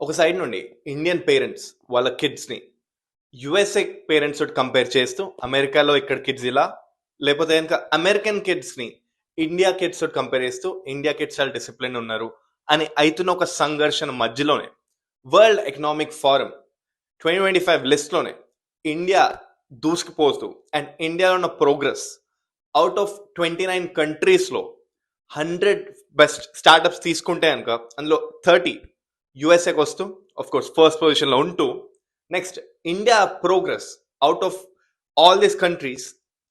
ఒక సైడ్ నుండి Indian parents వాళ్ళ కిడ్స్ని యుఎస్ఏ పేరెంట్స్ తోటి కంపేర్ చేస్తూ అమెరికాలో ఇక్కడ కిడ్స్ ఇలా, లేకపోతే కనుక అమెరికన్ కిడ్స్ని ఇండియా కిడ్స్ తోటి కంపేర్ చేస్తూ ఇండియా కిడ్స్ చాలా డిసిప్లిన్ ఉన్నారు అని అవుతున్న ఒక సంఘర్షణ మధ్యలోనే వరల్డ్ ఎకనామిక్ ఫోరం 2025 లిస్ట్లోనే ఇండియా దూసుకుపోతూ అండ్ ఇండియాలో ఉన్న ప్రోగ్రెస్ అవుట్ ఆఫ్ 29 కంట్రీస్లో 100 బెస్ట్ స్టార్టప్స్ తీసుకుంటే కనుక అందులో 30 యుఎస్ఏకి వస్తూ ఆఫ్ కోర్స్ ఫస్ట్ పొజిషన్లో ఉంటూ next India progress out of all these countries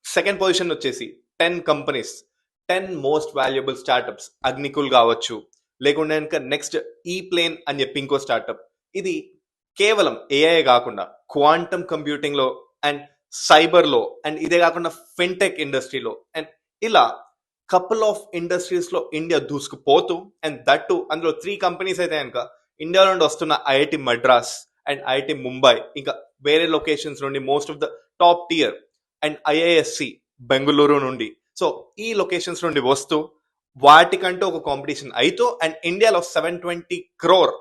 second position వచ్చేసి 10 companies 10 most valuable startups Agnikul కావచ్చు, లేకుంటే కనుక నెక్స్ట్ ఈ ప్లేన్ అని చెప్పి ఇంకో స్టార్టప్. ఇది కేవలం ఏఐ కాకుండా క్వాంటమ్ కంప్యూటింగ్ లో అండ్ సైబర్ లో అండ్ ఇదే కాకుండా ఫిన్టెక్ ఇండస్ట్రీలో అండ్ ఇలా కపుల్ ఆఫ్ ఇండస్ట్రీస్ లో ఇండియా దూసుకుపోతూ అండ్ దట్ అందులో 3 కంపెనీస్ అయితే కనుక ఇండియా నుండి వస్తున్న IIT Madras and IIT Mumbai, ఇంకా వేరే లొకేషన్స్ నుండి most of the top tier and IISc Bengaluru నుండి, సో ఈ లొకేషన్స్ నుండి వస్తూ వాటికంటూ ఒక కాంపిటీషన్ అయితే అండ్ ఇండియాలో 720 crore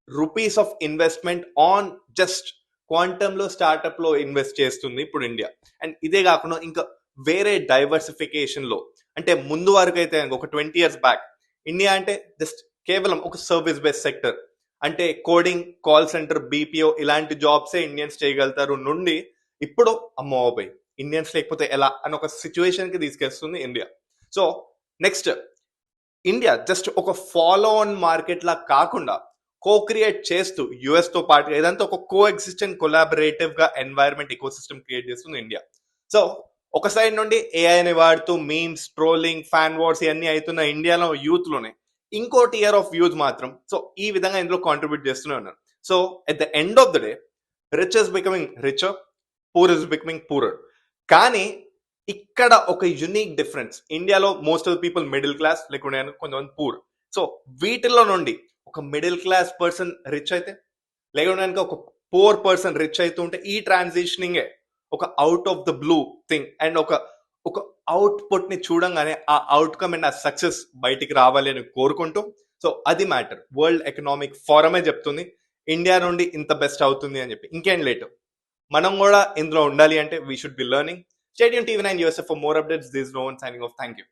rupees of investment on just quantum లో స్టార్ట్అప్ లో ఇన్వెస్ట్ చేస్తుంది ఇప్పుడు ఇండియా. అండ్ ఇదే కాకుండా ఇంకా వేరే డైవర్సిఫికేషన్ లో, అంటే ముందు వరకు అయితే ఒక 20 years బ్యాక్ ఇండియా అంటే జస్ట్ కేవలం ఒక సర్వీస్ బేస్డ్ సెక్టర్, అంటే కోడింగ్, కాల్ సెంటర్, బీపీఓ ఇలాంటి జాబ్సే ఇండియన్స్ చేయగలుగుతారు నుండి ఇప్పుడు అమ్మోబాయ్ ఇండియన్స్ లేకపోతే ఎలా అని ఒక సిచ్యువేషన్ కి తీసుకెళ్తుంది India. So next India just ఒక ఫాలో ఆన్ మార్కెట్ లా కాకుండా కో క్రియేట్ చేస్తూ యుఎస్ తో పాటు ఏదంతా ఒక కో ఎగ్జిస్టెంట్ కొలాబరేటివ్ గా ఎన్వైరన్మెంట్ ఇకో సిస్టమ్ క్రియేట్ చేస్తుంది ఇండియా. సో ఒక సైడ్ నుండి ఏఐని వాడుతూ మీమ్స్, ట్రోలింగ్, ఫ్యాన్ వార్స్ ఇవన్నీ అవుతున్న ఇండియాలో యూత్ లోనే ఇంకో టియర్ ఆఫ్ యూత్ మాత్రం సో ఈ విధంగా ఇందులో కాంట్రిబ్యూట్ చేస్తూనే ఉన్నారు. So at the end of the day rich is becoming richer, poor is becoming poorer. కానీ ఇక్కడ ఒక యునిక్ డిఫరెన్స్, ఇండియాలో most of the people middle class, లేకుంటే కొంతమంది పూర్. సో వీటిల్లో నుండి ఒక మిడిల్ క్లాస్ పర్సన్ రిచ్ అయితే, లేకుంటే ఒక పూర్ పర్సన్ రిచ్ అయితే ఉంటే ఈ ట్రాన్సిషనింగ్ ఒక out of the blue thing and ఒక ఒక అవుట్పుట్ ని చూడంగానే ఆ అవుట్కమ్ అండ్ ఆ సక్సెస్ బయటికి రావాలి అని కోరుకుంటూ, సో అది మ్యాటర్. వరల్డ్ ఎకనామిక్ ఫోరమే చెప్తుంది ఇండియా నుండి ఇంత బెస్ట్ అవుతుంది అని చెప్పి. ఇంకేం లేటు, మనం కూడా ఇందులో ఉండాలి అంటే we should be learning. Stay tuned to TV9 USA for more updates. This is Rohan signing off. Thank you.